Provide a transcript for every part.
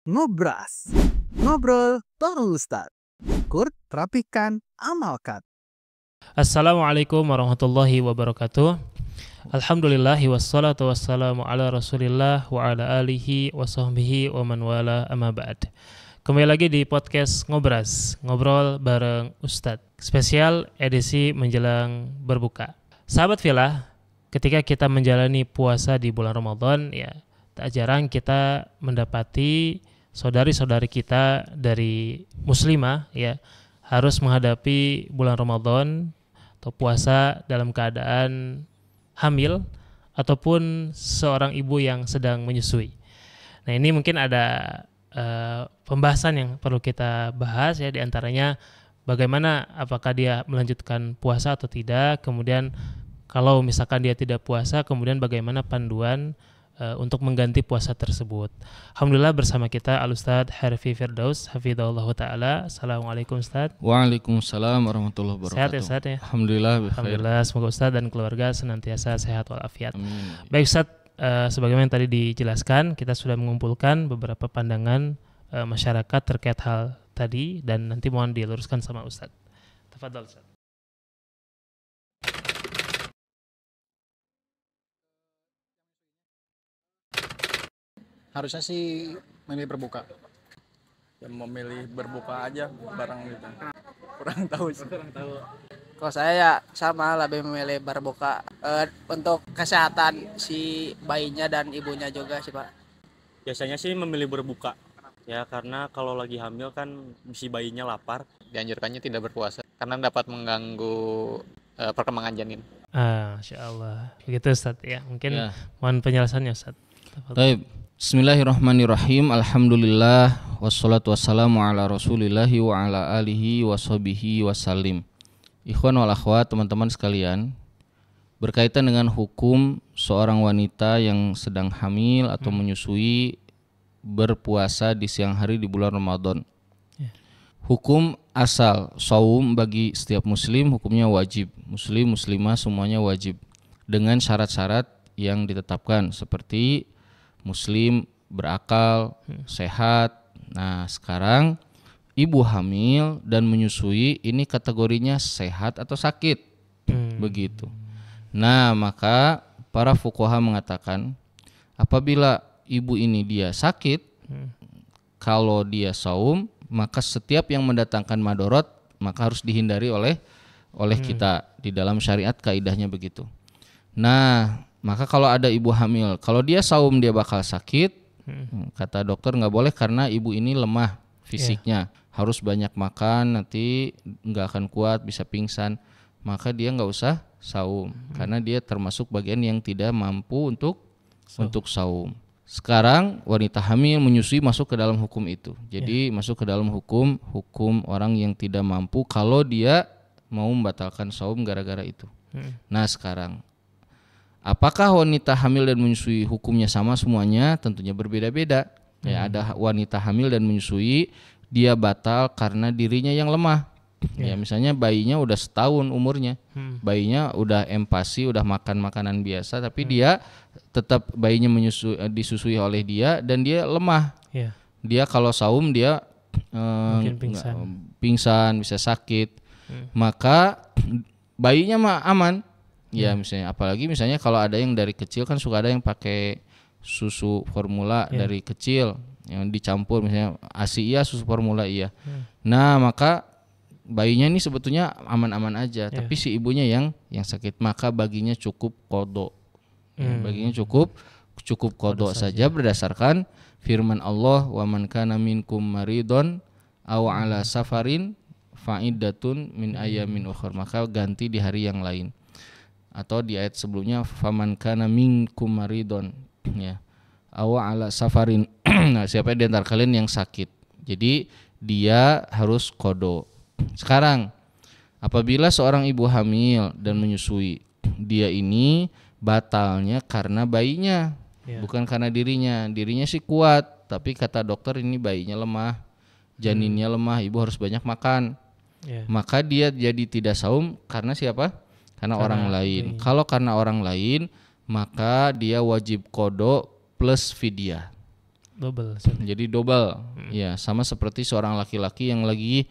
Ngobras. Ngobrol bareng Ustaz. Ukur, rapikan, amalkan. Assalamualaikum warahmatullahi wabarakatuh. Alhamdulillahi wassalatu wassalamu ala rasulillah wa ala alihi wa sahbihi wa man wala amma ba'd. Kembali lagi di podcast Ngobras, ngobrol bareng Ustadz. Spesial edisi menjelang berbuka. Sahabat Villa, ketika kita menjalani puasa di bulan Ramadan, ya tak jarang kita mendapati saudari-saudari kita dari muslimah ya harus menghadapi bulan Ramadan atau puasa dalam keadaan hamil ataupun seorang ibu yang sedang menyusui. Nah, ini mungkin ada pembahasan yang perlu kita bahas ya, di antaranya bagaimana apakah dia melanjutkan puasa atau tidak, kemudian kalau misalkan dia tidak puasa, kemudian bagaimana panduan untuk mengganti puasa tersebut. Alhamdulillah bersama kita Al-Ustadz Harfi Firdaus hafidhahullah ta'ala. Assalamualaikum Ustadz. Waalaikumsalam warahmatullahi wabarakatuh. Sehat ya Ustadz ya? Alhamdulillah, semoga Ustadz dan keluarga senantiasa sehat walafiat. Amin. Baik Ustadz, sebagaimana yang tadi dijelaskan, kita sudah mengumpulkan beberapa pandangan masyarakat terkait hal tadi, dan nanti mohon diluruskan sama Ustadz. Tafadhol Ustadz. Harusnya sih memilih berbuka. Ya memilih berbuka aja barang gitu. Kurang tahu sih. Kalau saya ya sama, lebih memilih berbuka untuk kesehatan si bayinya dan ibunya juga sih Pak. Biasanya sih memilih berbuka ya, karena kalau lagi hamil kan si bayinya lapar. Dianjurkannya tidak berpuasa karena dapat mengganggu perkembangan janin. Masya Allah. Begitu Ustadz ya, mungkin Ya. mohon penjelasannya Ustadz. Baik. Bismillahirrahmanirrahim. Alhamdulillah wassalatu wassalamu ala rasulillahi wa ala alihi wa sahbihi wasallim. Ikhwan wal akhwat, teman-teman sekalian, berkaitan dengan hukum seorang wanita yang sedang hamil atau menyusui berpuasa di siang hari di bulan Ramadan. Hukum asal shaum bagi setiap muslim hukumnya wajib. Muslim, muslimah semuanya wajib dengan syarat-syarat yang ditetapkan seperti muslim, berakal, sehat. Nah, sekarang ibu hamil dan menyusui ini kategorinya sehat atau sakit. Begitu. Nah, maka para fuqaha mengatakan apabila ibu ini dia sakit, kalau dia saum, maka setiap yang mendatangkan madorot maka harus dihindari oleh kita. Di dalam syariat kaidahnya begitu. Nah, maka kalau ada ibu hamil, kalau dia saum dia bakal sakit, kata dokter nggak boleh karena ibu ini lemah fisiknya, harus banyak makan, nanti nggak akan kuat, bisa pingsan, maka dia nggak usah saum karena dia termasuk bagian yang tidak mampu untuk saum. Sekarang wanita hamil menyusui masuk ke dalam hukum itu, jadi masuk ke dalam hukum orang yang tidak mampu kalau dia mau membatalkan saum gara-gara itu. Nah, sekarang apakah wanita hamil dan menyusui hukumnya sama semuanya? Tentunya berbeda-beda. Ya, ada wanita hamil dan menyusui dia batal karena dirinya yang lemah. Ya, misalnya bayinya udah setahun umurnya. Bayinya udah empasi, udah makan makanan biasa, tapi dia tetap bayinya disusui oleh dia dan dia lemah. Dia kalau saum dia Mungkin pingsan, bisa sakit. Maka bayinya mah aman. Ya, misalnya apalagi misalnya kalau ada yang dari kecil kan suka ada yang pakai susu formula dari kecil yang dicampur, misalnya ASI iya, susu formula iya. Nah, maka bayinya ini sebetulnya aman-aman aja, tapi si ibunya yang sakit, maka baginya cukup qadha. Baginya cukup qadha saja berdasarkan firman Allah, wa man kana minkum maridon aw ala safarin fa'iddatun min ayamin ukhra, maka ganti di hari yang lain. Atau di ayat sebelumnya faman kana minkum maridon ya aw ala safarin. Nah, siapa di antara kalian yang sakit, jadi dia harus qadha. Sekarang apabila seorang ibu hamil dan menyusui, dia ini batalnya karena bayinya, bukan karena dirinya sih kuat, tapi kata dokter ini bayinya lemah, janinnya lemah, ibu harus banyak makan. Maka dia jadi tidak saum karena siapa? Karena orang lain. Kalau karena orang lain, maka dia wajib qadha plus fidyah. Double. Jadi double. Ya, sama seperti seorang laki-laki yang lagi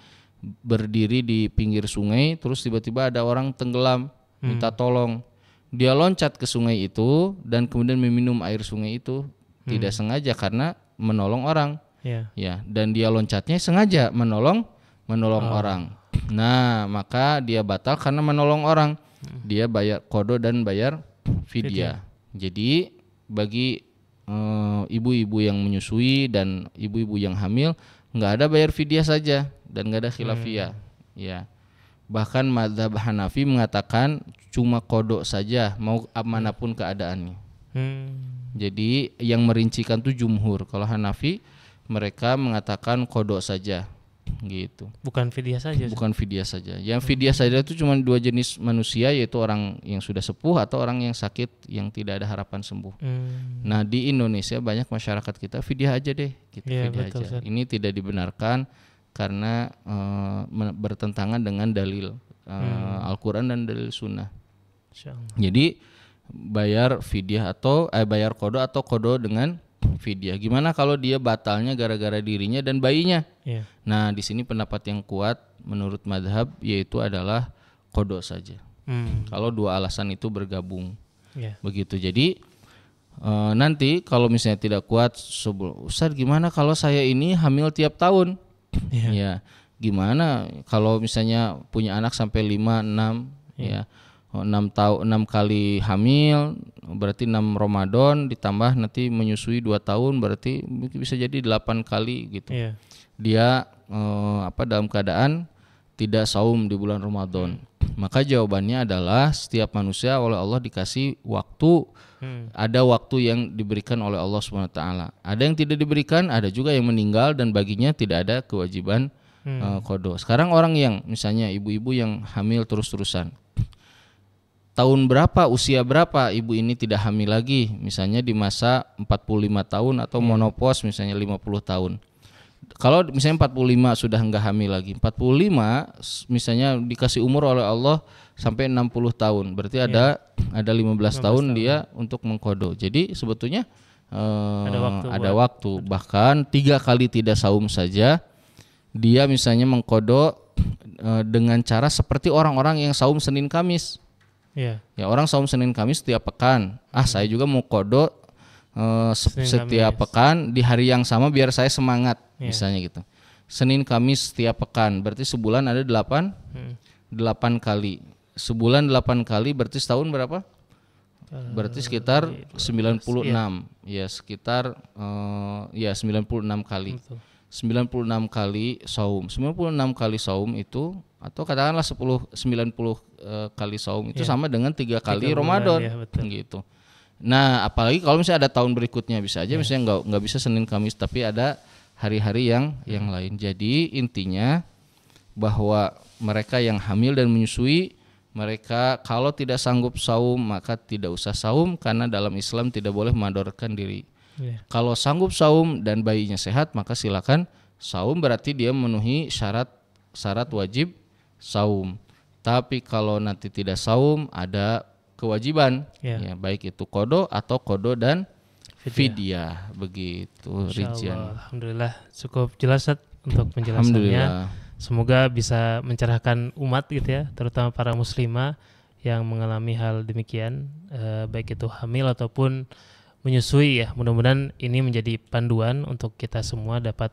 berdiri di pinggir sungai terus tiba-tiba ada orang tenggelam, minta tolong. Dia loncat ke sungai itu dan kemudian meminum air sungai itu tidak sengaja karena menolong orang. Ya, dan dia loncatnya sengaja menolong orang. Nah, maka dia batal karena menolong orang. Dia bayar qada dan bayar fidyah. Jadi bagi ibu-ibu yang menyusui dan ibu-ibu yang hamil nggak ada bayar fidyah saja dan nggak ada khilafiyah. Ya. Bahkan mazhab Hanafi mengatakan cuma qada saja mau manapun keadaannya. Jadi yang merincikan tuh jumhur. Kalau Hanafi mereka mengatakan qada saja gitu. Bukan fidyah saja. Bukan fidyah saja. Yang fidyah saja itu cuma dua jenis manusia, yaitu orang yang sudah sepuh atau orang yang sakit yang tidak ada harapan sembuh. Nah, di Indonesia banyak masyarakat kita fidyah aja deh, gitu, fidyah betul, aja. Ini tidak dibenarkan karena bertentangan dengan dalil Al-Quran dan dalil Sunnah. Jadi bayar fidyah atau bayar qada atau qada dengan fidyah. Gimana kalau dia batalnya gara-gara dirinya dan bayinya? Nah, di sini pendapat yang kuat menurut madhab yaitu adalah qada saja. Kalau dua alasan itu bergabung, begitu. Jadi nanti kalau misalnya tidak kuat, Ustaz gimana kalau saya ini hamil tiap tahun? Ya, gimana kalau misalnya punya anak sampai 5, 6 ya. 6 kali hamil berarti 6 Ramadan ditambah nanti menyusui 2 tahun berarti bisa jadi 8 kali gitu. Dia dalam keadaan tidak saum di bulan Ramadan. Maka jawabannya adalah setiap manusia oleh Allah dikasih waktu. Ada waktu yang diberikan oleh Allah SWT. Ada yang tidak diberikan, ada juga yang meninggal dan baginya tidak ada kewajiban qada. Sekarang orang yang misalnya ibu-ibu yang hamil terus-terusan, tahun berapa, usia berapa ibu ini tidak hamil lagi, misalnya di masa 45 tahun atau monopos misalnya 50 tahun. Kalau misalnya 45 sudah enggak hamil lagi, 45 misalnya dikasih umur oleh Allah sampai 60 tahun, berarti ada 15 tahun dia untuk mengqada. Jadi sebetulnya ada waktu. Bahkan 3 kali tidak saum saja dia misalnya mengqada dengan cara seperti orang-orang yang saum Senin Kamis. Ya, orang saum Senin Kamis setiap pekan. Saya juga mau qada setiap pekan di hari yang sama biar saya semangat, misalnya gitu. Senin Kamis setiap pekan, berarti sebulan ada 8 kali. Sebulan 8 kali berarti setahun berapa? Berarti sekitar 96. Ya, sekitar 96 kali. 96 kali saum. 96 kali saum itu atau katakanlah 90 kali saum itu sama dengan 3 kali Ramadan gitu. Nah, apalagi kalau misalnya ada tahun berikutnya bisa aja misalnya nggak bisa Senin Kamis tapi ada hari-hari yang lain. Jadi intinya bahwa mereka yang hamil dan menyusui, mereka kalau tidak sanggup saum maka tidak usah saum karena dalam Islam tidak boleh memadorkan diri. Kalau sanggup saum dan bayinya sehat maka silakan saum, berarti dia memenuhi syarat wajib saum. Tapi kalau nanti tidak saum ada kewajiban, ya baik itu qada atau qada dan fidyah, begitu rincian. Alhamdulillah cukup jelas untuk penjelasannya. Semoga bisa mencerahkan umat gitu ya, terutama para muslimah yang mengalami hal demikian, baik itu hamil ataupun menyusui ya. Mudah-mudahan ini menjadi panduan untuk kita semua dapat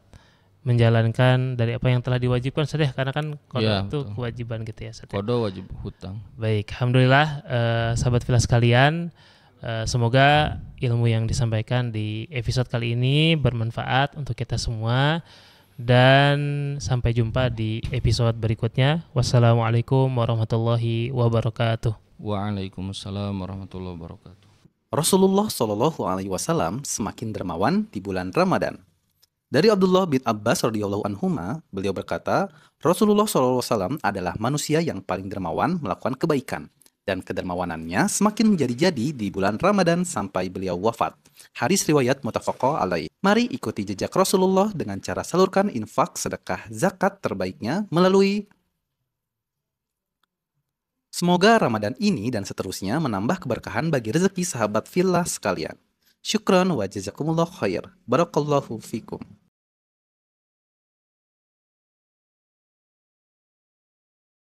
menjalankan dari apa yang telah diwajibkan saja, karena kan qada itu kewajiban gitu ya. Qada wajib hutang. Baik, alhamdulillah sahabat Filas sekalian, semoga ilmu yang disampaikan di episode kali ini bermanfaat untuk kita semua dan sampai jumpa di episode berikutnya. Wassalamualaikum warahmatullahi wabarakatuh. Waalaikumsalam warahmatullahi wabarakatuh. Rasulullah Shallallahu Alaihi Wasallam semakin dermawan di bulan Ramadan. Dari Abdullah bin Abbas radhiyallahu anhuma, beliau berkata, Rasulullah Shallallahu Alaihi Wasallam adalah manusia yang paling dermawan melakukan kebaikan, dan kedermawanannya semakin menjadi-jadi di bulan Ramadan sampai beliau wafat. Hadis riwayat muttafaq alaih. Mari ikuti jejak Rasulullah dengan cara salurkan infak, sedekah, zakat terbaiknya melalui. Semoga Ramadan ini dan seterusnya menambah keberkahan bagi rezeki sahabat Filas sekalian. Syukran wa jazakumullah khair. Barakallahu fikum.